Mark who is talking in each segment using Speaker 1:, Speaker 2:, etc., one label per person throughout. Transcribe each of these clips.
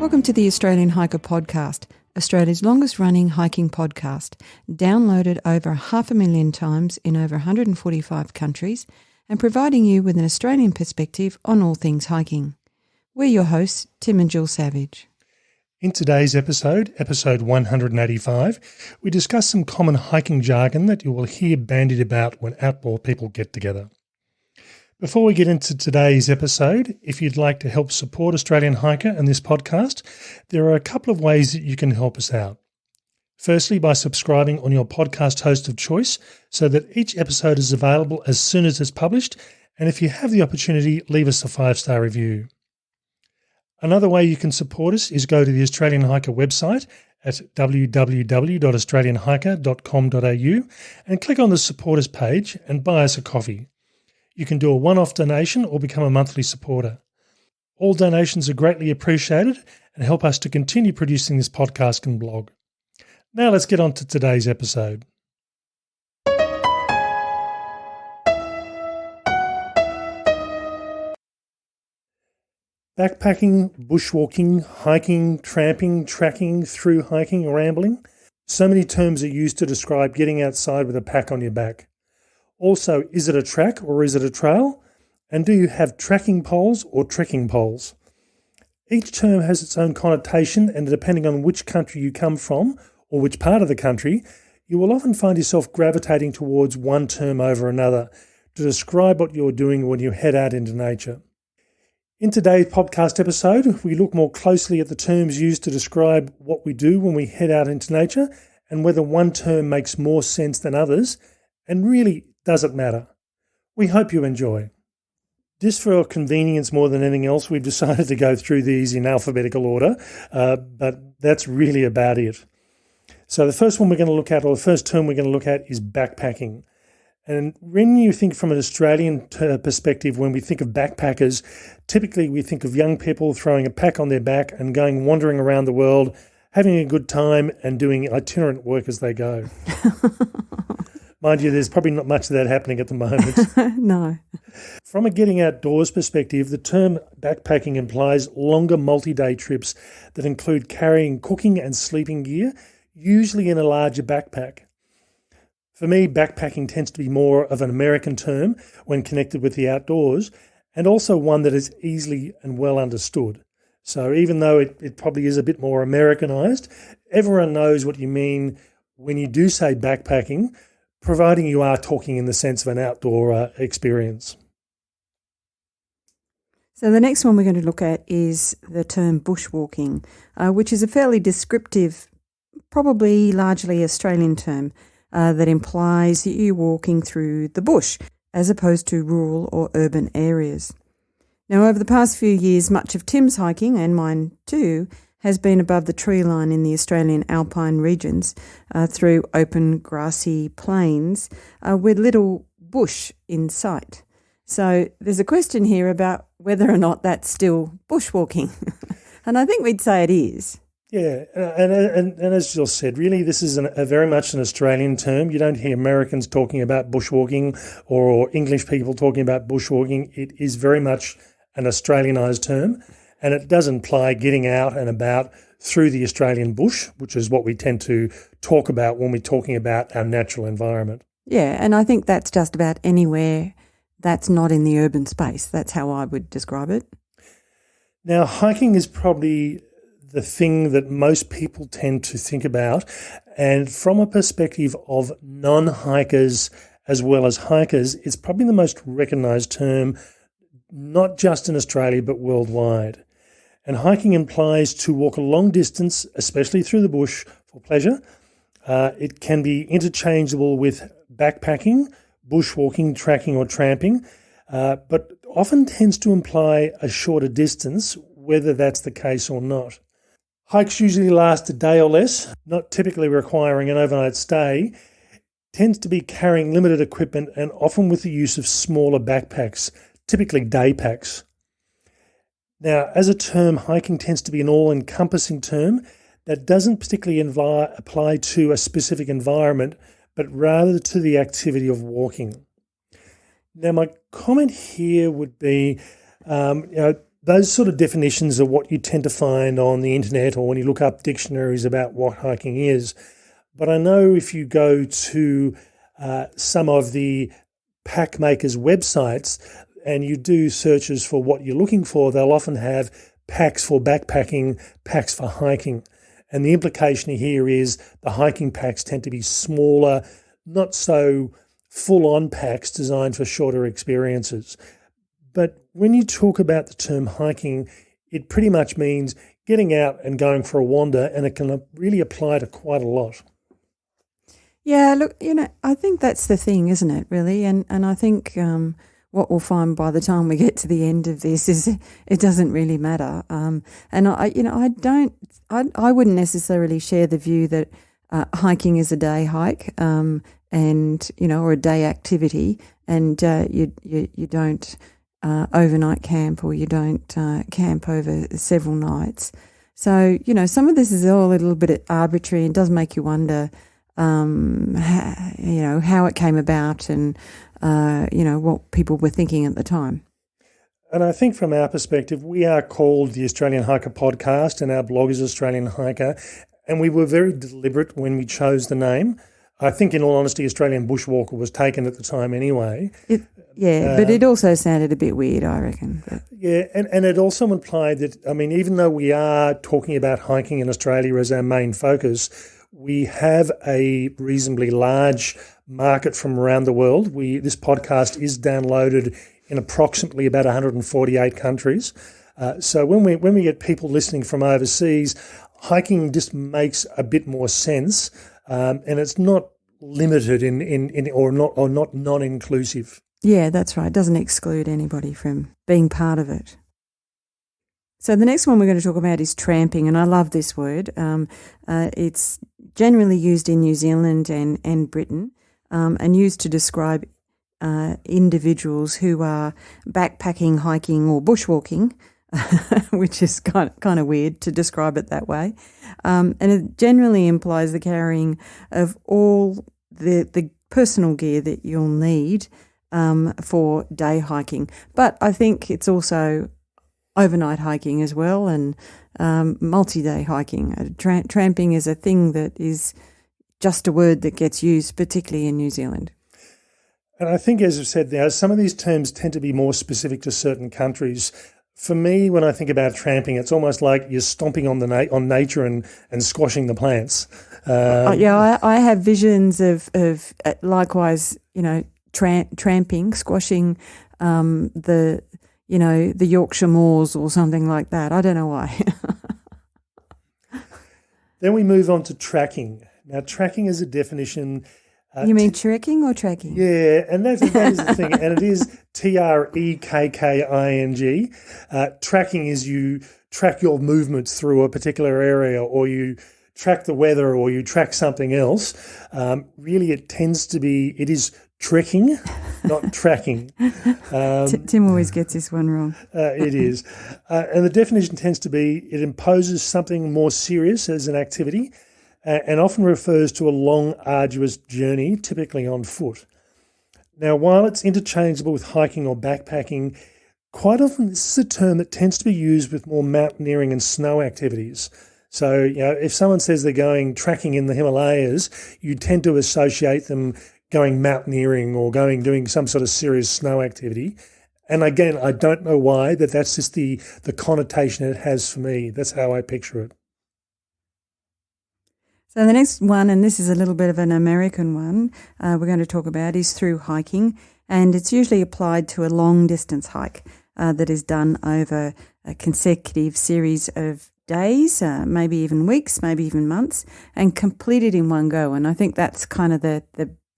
Speaker 1: Welcome to the Australian Hiker Podcast, Australia's longest running hiking podcast, downloaded over 500,000 times in over 145 countries and providing you with an Australian perspective on all things hiking. We're your hosts, Tim and Jill Savage.
Speaker 2: In today's episode 185, we discuss some common hiking jargon that you will hear bandied about when outdoor people get together. Before we get into today's episode, if you'd like to help support Australian Hiker and this podcast, there are a couple of ways that you can help us out. Firstly, by subscribing on your podcast host of choice so that each episode is available as soon as it's published, and if you have the opportunity, leave us a 5-star review. Another way you can support us is go to the Australian Hiker website at www.australianhiker.com.au and click on the Support Us page and buy us a coffee. You can do a one-off donation or become a monthly supporter. All donations are greatly appreciated and help us to continue producing this podcast and blog. Now let's get on to today's episode. Backpacking, bushwalking, hiking, tramping, tracking, through hiking, rambling. So many terms are used to describe getting outside with a pack on your back. Also, is it a track or is it a trail? And do you have tracking poles or trekking poles? Each term has its own connotation, and depending on which country you come from or which part of the country, you will often find yourself gravitating towards one term over another to describe what you're doing when you head out into nature. In today's podcast episode, we look more closely at the terms used to describe what we do when we head out into nature and whether one term makes more sense than others, and really doesn't matter. We hope you enjoy. Just for convenience more than anything else, we've decided to go through these in alphabetical order, but that's really about it. So the first one we're going to look at, or the first term we're going to look at, is backpacking. And when you think from an Australian perspective, when we think of backpackers, typically we think of young people throwing a pack on their back and going wandering around the world, having a good time and doing itinerant work as they go. Mind you, there's probably not much of that happening at the moment.
Speaker 1: No.
Speaker 2: From a getting outdoors perspective, the term backpacking implies longer multi-day trips that include carrying cooking and sleeping gear, usually in a larger backpack. For me, backpacking tends to be more of an American term when connected with the outdoors, and also one that is easily and well understood. So even though it probably is a bit more Americanized, everyone knows what you mean when you do say backpacking, providing you are talking in the sense of an outdoor experience.
Speaker 1: So the next one we're going to look at is the term bushwalking, which is a fairly descriptive, probably largely Australian term that implies that you're walking through the bush as opposed to rural or urban areas. Now, over the past few years, much of Tim's hiking, and mine too, has been above the tree line in the Australian alpine regions through open grassy plains with little bush in sight. So there's a question here about whether or not that's still bushwalking. And I think we'd say it is.
Speaker 2: Yeah, and as Jill said, really this is a very much an Australian term. You don't hear Americans talking about bushwalking or English people talking about bushwalking. It is very much an Australianised term. And it does imply getting out and about through the Australian bush, which is what we tend to talk about when we're talking about our natural environment.
Speaker 1: Yeah, and I think that's just about anywhere that's not in the urban space. That's how I would describe it.
Speaker 2: Now, hiking is probably the thing that most people tend to think about. And from a perspective of non-hikers as well as hikers, it's probably the most recognised term, not just in Australia, but worldwide. And hiking implies to walk a long distance, especially through the bush, for pleasure. It can be interchangeable with backpacking, bushwalking, tracking or tramping, but often tends to imply a shorter distance, whether that's the case or not. Hikes usually last a day or less, not typically requiring an overnight stay, tends to be carrying limited equipment and often with the use of smaller backpacks, typically day packs. Now, as a term, hiking tends to be an all-encompassing term that doesn't particularly apply to a specific environment, but rather to the activity of walking. Now, my comment here would be, those sort of definitions are what you tend to find on the internet or when you look up dictionaries about what hiking is. But I know if you go to some of the pack makers' websites and you do searches for what you're looking for, they'll often have packs for backpacking, packs for hiking. And the implication here is the hiking packs tend to be smaller, not so full-on packs designed for shorter experiences. But when you talk about the term hiking, it pretty much means getting out and going for a wander, and it can really apply to quite a lot.
Speaker 1: Yeah, look, I think that's the thing, isn't it, really? And I think what we'll find by the time we get to the end of this is it doesn't really matter. And I wouldn't necessarily share the view that hiking is a day hike, and or a day activity, and you don't overnight camp, or you don't camp over several nights. So some of this is all a little bit arbitrary and does make you wonder. How it came about and, what people were thinking at the time.
Speaker 2: And I think from our perspective, we are called the Australian Hiker Podcast and our blog is Australian Hiker. And we were very deliberate when we chose the name. I think, in all honesty, Australian Bushwalker was taken at the time anyway.
Speaker 1: But it also sounded a bit weird, I reckon. But.
Speaker 2: Yeah, and it also implied that, even though we are talking about hiking in Australia as our main focus, we have a reasonably large market from around the world. This podcast is downloaded in approximately about 148 countries. So when we get people listening from overseas, hiking just makes a bit more sense, and it's not limited or not non-inclusive.
Speaker 1: Yeah, that's right. It doesn't exclude anybody from being part of it. So the next one we're going to talk about is tramping, and I love this word. It's generally used in New Zealand and Britain, and used to describe individuals who are backpacking, hiking or bushwalking, which is kind of weird to describe it that way. And it generally implies the carrying of all the personal gear that you'll need for day hiking. But I think it's also overnight hiking as well, and multi-day hiking. Tramping is a thing that is just a word that gets used, particularly in New Zealand.
Speaker 2: And I think, as I've said there, some of these terms tend to be more specific to certain countries. For me, when I think about tramping, it's almost like you're stomping on nature and squashing the plants.
Speaker 1: I have visions of likewise, tramping, squashing the Yorkshire moors or something like that. I don't know why.
Speaker 2: Then we move on to tracking. Now, tracking is a definition.
Speaker 1: You mean trekking or tracking?
Speaker 2: Yeah, and that is the thing, and it is trekking. Tracking is you track your movements through a particular area, or you track the weather, or you track something else. Really, it is trekking, not tracking.
Speaker 1: Tim always gets this one wrong.
Speaker 2: It is. And the definition tends to be it imposes something more serious as an activity and often refers to a long, arduous journey, typically on foot. Now, while it's interchangeable with hiking or backpacking, quite often this is a term that tends to be used with more mountaineering and snow activities. So, if someone says they're going trekking in the Himalayas, you tend to associate them going mountaineering or doing some sort of serious snow activity. And again, I don't know why, but that's just the connotation it has for me. That's how I picture it.
Speaker 1: So the next one, and this is a little bit of an American one, we're going to talk about is thru hiking, and it's usually applied to a long distance hike that is done over a consecutive series of days, maybe even weeks, maybe even months, and completed in one go. And I think that's kind of the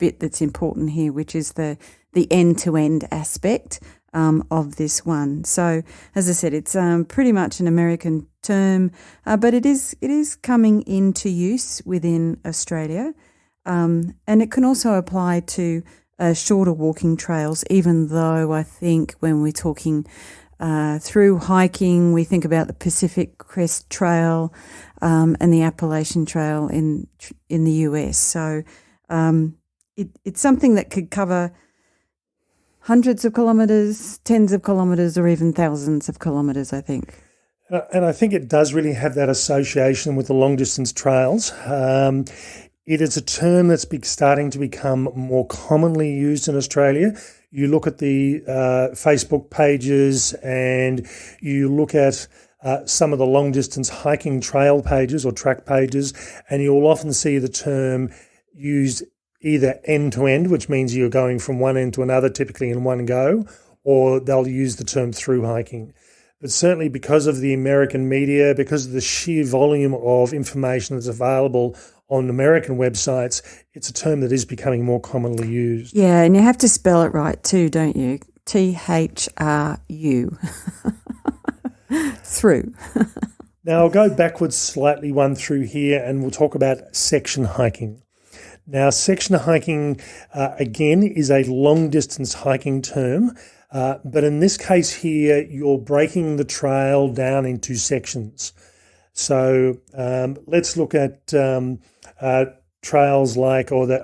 Speaker 1: bit that's important here, which is the end-to-end aspect of this one. So, as I said, it's pretty much an American term, but it is coming into use within Australia, and it can also apply to shorter walking trails, even though I think when we're talking through hiking, we think about the Pacific Crest Trail and the Appalachian Trail in the US. So it's something that could cover hundreds of kilometres, tens of kilometres, or even thousands of kilometres, I think.
Speaker 2: And I think it does really have that association with the long-distance trails. It is a term that's starting to become more commonly used in Australia. You look at the Facebook pages and you look at some of the long-distance hiking trail pages or track pages, and you'll often see the term used either end-to-end, which means you're going from one end to another, typically in one go, or they'll use the term through hiking. But certainly because of the American media, because of the sheer volume of information that's available on American websites, it's a term that is becoming more commonly used.
Speaker 1: Yeah, and you have to spell it right too, don't you? THRU. Through.
Speaker 2: Now I'll go backwards slightly one through here and we'll talk about section hiking. Now section hiking, again, is a long-distance hiking term. But in this case here, you're breaking the trail down into sections. So let's look at trails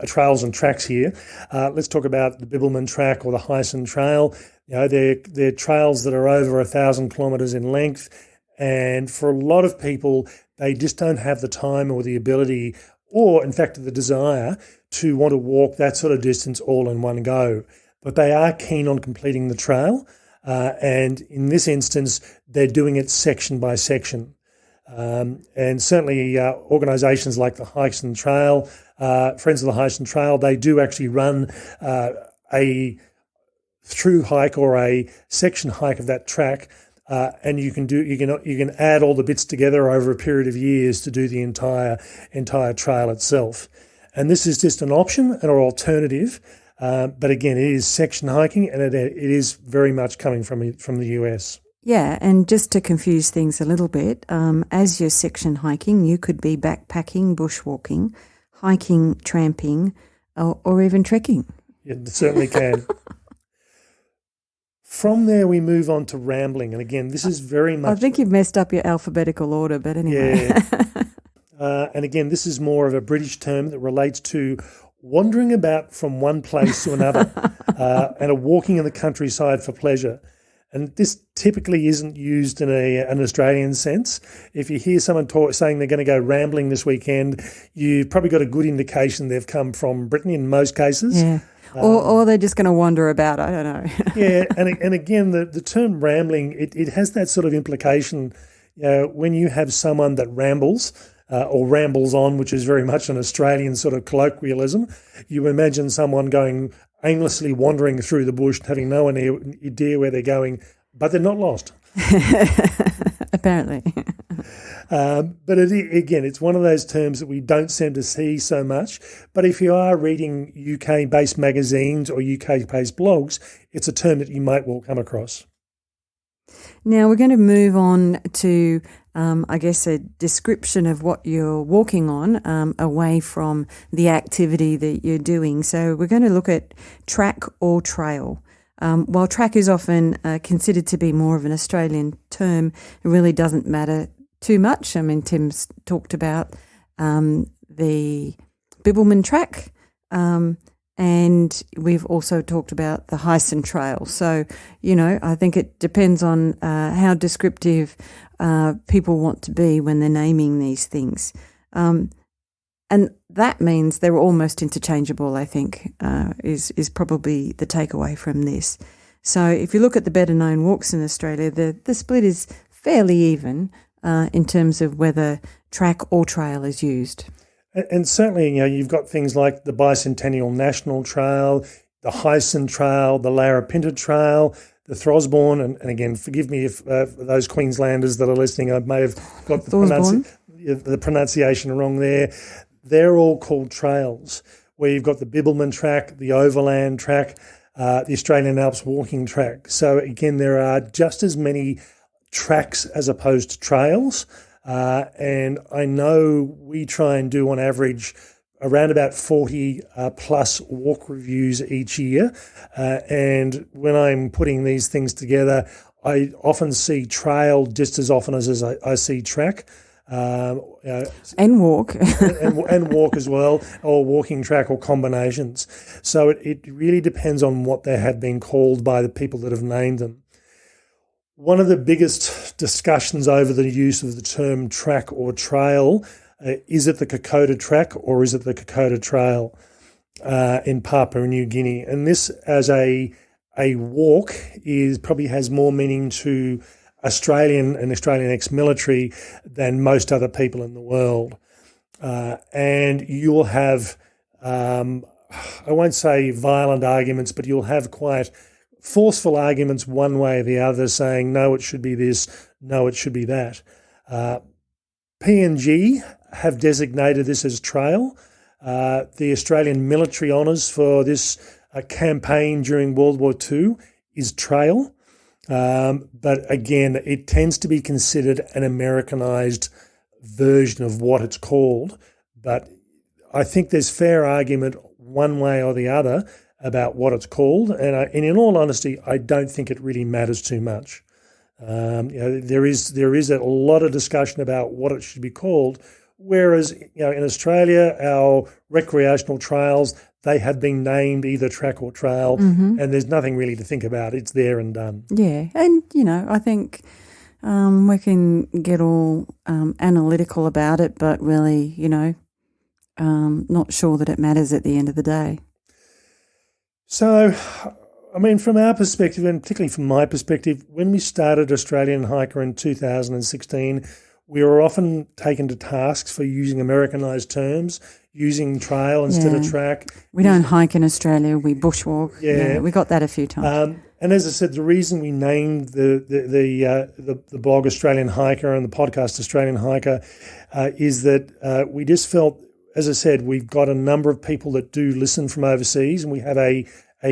Speaker 2: trails and tracks here. Let's talk about the Bibbulmun Track or the Hyson Trail. You know, they're trails that are over 1,000 kilometres in length. And for a lot of people, they just don't have the time or the ability or, in fact, the desire to want to walk that sort of distance all in one go. But they are keen on completing the trail, and in this instance, they're doing it section by section. And certainly organisations like the Hyson Trail, Friends of the Hyson Trail, they do actually run a through hike or a section hike of that track, and you can add all the bits together over a period of years to do the entire trail itself. And this is just an option and an alternative. But again, it is section hiking, and it is very much coming from the US.
Speaker 1: Yeah, and just to confuse things a little bit, as you're section hiking, you could be backpacking, bushwalking, hiking, tramping, or even trekking.
Speaker 2: Yeah, it certainly can. From there, we move on to rambling. And again, this is very much...
Speaker 1: I think you've messed up your alphabetical order, but anyway.
Speaker 2: Yeah. And again, this is more of a British term that relates to wandering about from one place to another and a walking in the countryside for pleasure. And this typically isn't used in an Australian sense. If you hear someone saying they're going to go rambling this weekend, you've probably got a good indication they've come from Britain in most cases.
Speaker 1: Yeah. Or they're just going to wander about, I don't know.
Speaker 2: Yeah, and again, the term rambling, it has that sort of implication. When you have someone that rambles, or rambles on, which is very much an Australian sort of colloquialism. You imagine someone going aimlessly wandering through the bush, having no idea where they're going, but they're not lost.
Speaker 1: Apparently.
Speaker 2: But again, it's one of those terms that we don't seem to see so much. But if you are reading UK-based magazines or UK-based blogs, it's a term that you might well come across.
Speaker 1: Now we're going to move on to, I guess, a description of what you're walking on away from the activity that you're doing. So we're going to look at track or trail. While track is often considered to be more of an Australian term, it really doesn't matter too much. I mean, Tim's talked about the Bibbulmun Track, and we've also talked about the Hyson Trail. So, I think it depends on how descriptive people want to be when they're naming these things. And that means they're almost interchangeable, I think, is probably the takeaway from this. So if you look at the better-known walks in Australia, the split is fairly even in terms of whether track or trail is used.
Speaker 2: And certainly, you've got things like the Bicentennial National Trail, the Hyson Trail, the Larapinta Trail, the Throsborn, and again, forgive me if those Queenslanders that are listening, I may have got the pronunciation wrong there. They're all called trails, where you've got the Bibbulmun Track, the Overland Track, the Australian Alps Walking Track. So again, there are just as many tracks as opposed to trails. And I know we try and do on average around about 40 plus walk reviews each year. And when I'm putting these things together, I often see trail just as often as I see track.
Speaker 1: And walk.
Speaker 2: and walk as well, or walking track or combinations. So it really depends on what they have been called by the people that have named them. One of the biggest discussions over the use of the term track or trail, is it the Kokoda track or is it the Kokoda trail in Papua New Guinea? And this as a walk probably has more meaning to Australian and Australian ex-military than most other people in the world. And you'll have, I won't say violent arguments, but you'll have quite forceful arguments one way or the other saying, no, it should be this, no, it should be that. PNG have designated this as trail. The Australian military honours for this campaign during World War II is trail. But again, it tends to be considered an Americanized version of what it's called. But I think there's fair argument one way or the other about what it's called. And in all honesty, I don't think it really matters too much. There is a lot of discussion about what it should be called, whereas in Australia, our recreational trails, they have been named either track or trail, and there's nothing really to think about. It's there and done.
Speaker 1: Yeah, and I think we can get all analytical about it, but really, not sure that it matters at the end of the day.
Speaker 2: So, I mean, from our perspective, and particularly from my perspective, when we started Australian Hiker in 2016, we were often taken to tasks for using Americanized terms, using trail instead of track.
Speaker 1: We don't hike in Australia, we bushwalk. Yeah, we got that a few times.
Speaker 2: And as I said, the reason we named the blog Australian Hiker and the podcast Australian Hiker is that we just felt, as I said, we've got a number of people that do listen from overseas, and we have a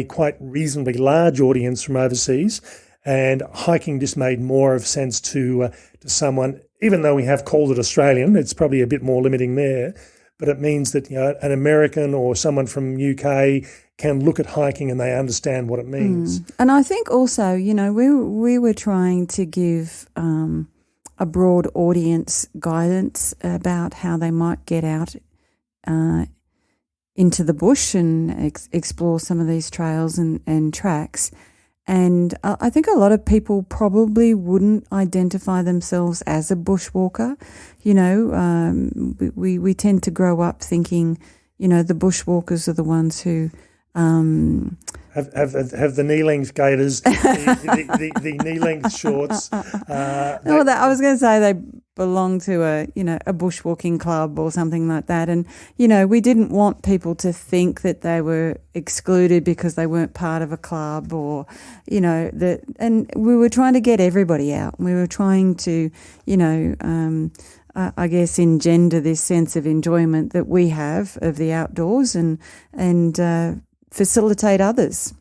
Speaker 2: quite reasonably large audience from overseas, and hiking just made more of sense to someone. Even though we have called it Australian, it's probably a bit more limiting there, but it means that an American or someone from UK can look at hiking and they understand what it means.
Speaker 1: And I think also, we were trying to give a broad audience guidance about how they might get out into the bush and explore some of these trails and tracks. And I think a lot of people probably wouldn't identify themselves as a bushwalker. We tend to grow up thinking, the bushwalkers are the ones who
Speaker 2: have the knee-length gaiters, the knee-length shorts.
Speaker 1: I was going to say they belong to a bushwalking club or something like that. And, we didn't want people to think that they were excluded because they weren't part of a club or, and we were trying to get everybody out. We were trying to, I guess, engender this sense of enjoyment that we have of the outdoors and facilitate others.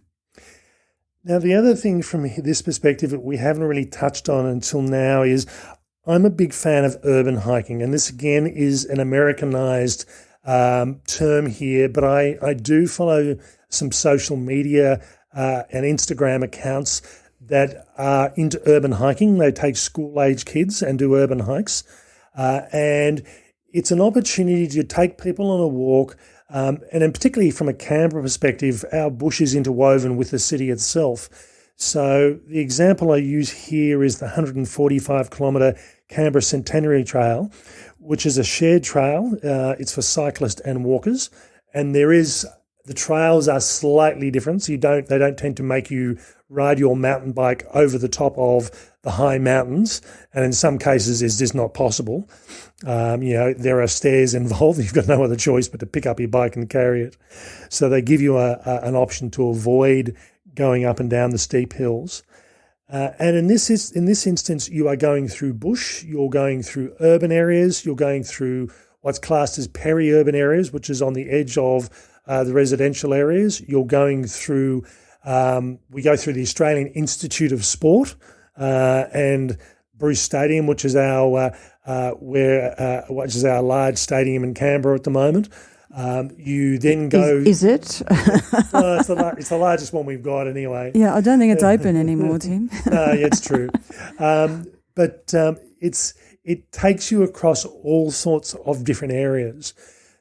Speaker 2: Now, the other thing from this perspective that we haven't really touched on until now is I'm a big fan of urban hiking, and this again is an Americanized term here, but I do follow some social media and Instagram accounts that are into urban hiking. They take school-age kids and do urban hikes, and it's an opportunity to take people on a walk. And then particularly from a Canberra perspective, our bush is interwoven with the city itself. So the example I use here is the 145-kilometre Canberra Centenary Trail, which is a shared trail. It's for cyclists and walkers, and the trails are slightly different. So they don't tend to make you ride your mountain bike over the top of the high mountains, and in some cases it's just not possible. There are stairs involved. You've got no other choice but to pick up your bike and carry it. So they give you an option to avoid going up and down the steep hills. And in this instance, you are going through bush, you're going through urban areas, you're going through what's classed as peri-urban areas, which is on the edge of the residential areas. You're going through, we go through the Australian Institute of Sport and Bruce Stadium, which is our large stadium in Canberra at the moment. You then go.
Speaker 1: Is it?
Speaker 2: It's the largest one we've got anyway.
Speaker 1: Yeah, I don't think it's open anymore, Tim.
Speaker 2: No, yeah, it's true. But it's it takes you across all sorts of different areas.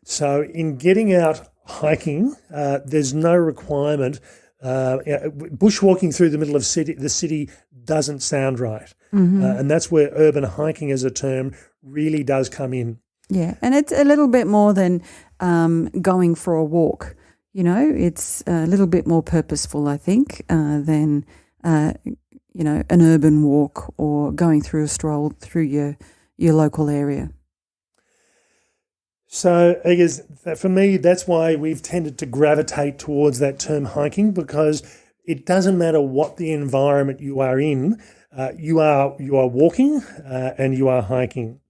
Speaker 2: So in getting out hiking, there's no requirement. Bushwalking through the middle of the city doesn't sound right. And that's where urban hiking as a term really does come in.
Speaker 1: Yeah, and it's a little bit more than going for a walk. You know, it's a little bit more purposeful, I think, than, an urban walk or going through a stroll through your local area.
Speaker 2: So I guess for me, that's why we've tended to gravitate towards that term hiking, because it doesn't matter what the environment you are in, you are walking and you are hiking.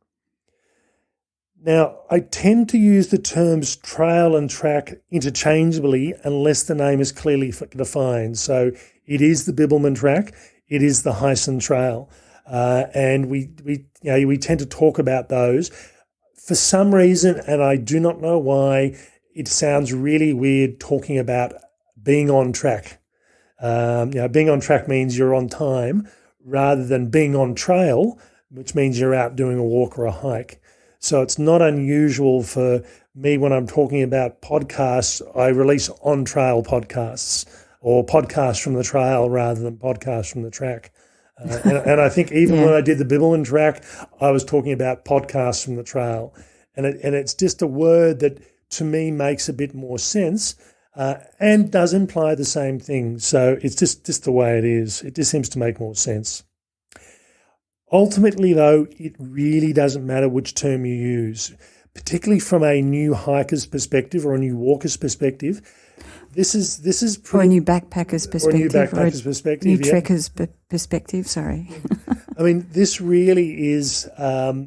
Speaker 2: Now, I tend to use the terms trail and track interchangeably unless the name is clearly defined. So it is the Bibbulmun Track, it is the Hyson Trail, and we tend to talk about those. For some reason, and I do not know why, it sounds really weird talking about being on track. Being on track means you're on time, rather than being on trail, which means you're out doing a walk or a hike. So it's not unusual for me when I'm talking about podcasts, I release on-trail podcasts or podcasts from the trail rather than podcasts from the track. And I think even when I did the Bibbulmun Track, I was talking about podcasts from the trail. And it's just a word that to me makes a bit more sense and does imply the same thing. So it's just the way it is. It just seems to make more sense. Ultimately, though, it really doesn't matter which term you use, particularly from a new hiker's perspective or a new walker's perspective. This is pretty,
Speaker 1: or a new backpacker's perspective, new trekker's perspective. Sorry.
Speaker 2: I mean, this really is a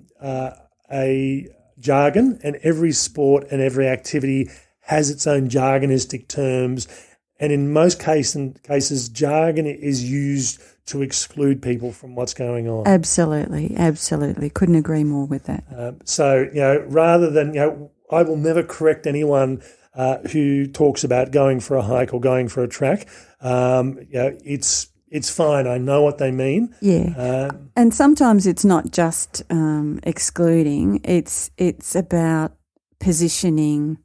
Speaker 2: jargon, and every sport and every activity has its own jargonistic terms, and in most cases, jargon is used to exclude people from what's going on.
Speaker 1: Absolutely. Couldn't agree more with that.
Speaker 2: Rather than, I will never correct anyone who talks about going for a hike or going for a track. It's fine. I know what they mean.
Speaker 1: Yeah. And sometimes it's not just excluding. It's about positioning.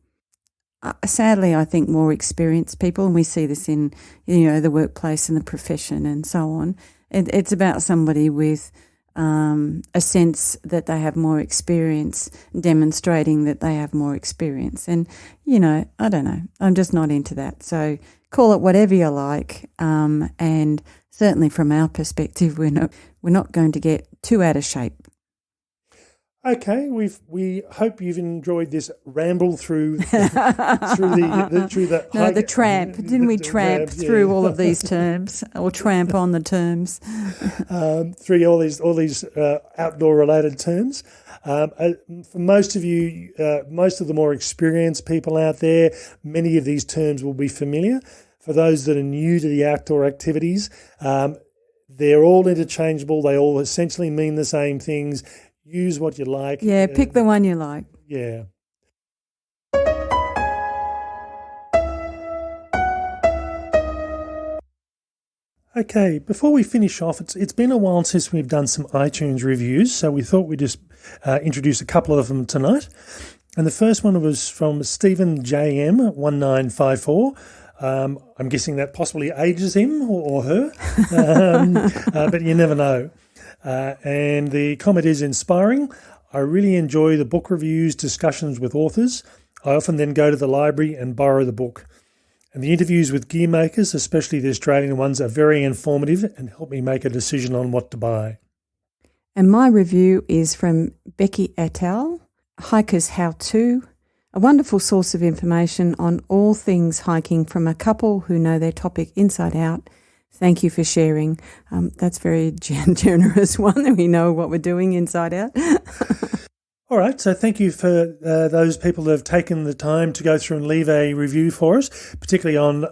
Speaker 1: Sadly, I think more experienced people, and we see this in, the workplace and the profession and so on. It's about somebody with a sense that they have more experience, demonstrating that they have more experience. And, I don't know. I'm just not into that. So call it whatever you like. And certainly from our perspective, we're not going to get too out of shape.
Speaker 2: Okay, we hope you've enjoyed this ramble through the
Speaker 1: the tramp. Didn't we tramp through all of these terms, or tramp on the terms?
Speaker 2: Through all these outdoor related terms. For most of you, most of the more experienced people out there, many of these terms will be familiar. For those that are new to the outdoor activities, they're all interchangeable. They all essentially mean the same things. Use what you like.
Speaker 1: Yeah, pick the one you like.
Speaker 2: Yeah. Okay, before we finish off, it's been a while since we've done some iTunes reviews, so we thought we'd just introduce a couple of them tonight. And the first one was from Stephen JM1954. I'm guessing that possibly ages him or her, but you never know. And the comment is inspiring. I really enjoy the book reviews, discussions with authors. I often then go to the library and borrow the book. And the interviews with gear makers, especially the Australian ones, are very informative and help me make a decision on what to buy.
Speaker 1: And my review is from Becky et al., Hiker's How To, a wonderful source of information on all things hiking from a couple who know their topic inside out. Thank you for sharing. That's very generous one. We know what we're doing inside out.
Speaker 2: All right. So thank you for those people that have taken the time to go through and leave a review for us, particularly on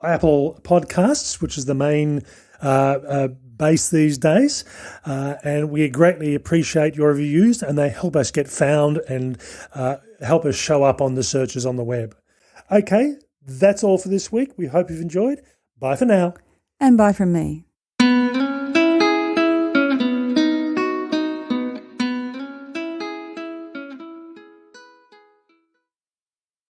Speaker 2: Apple Podcasts, which is the main base these days. And we greatly appreciate your reviews, and they help us get found and help us show up on the searches on the web. Okay. That's all for this week. We hope you've enjoyed. Bye for now.
Speaker 1: And bye from me.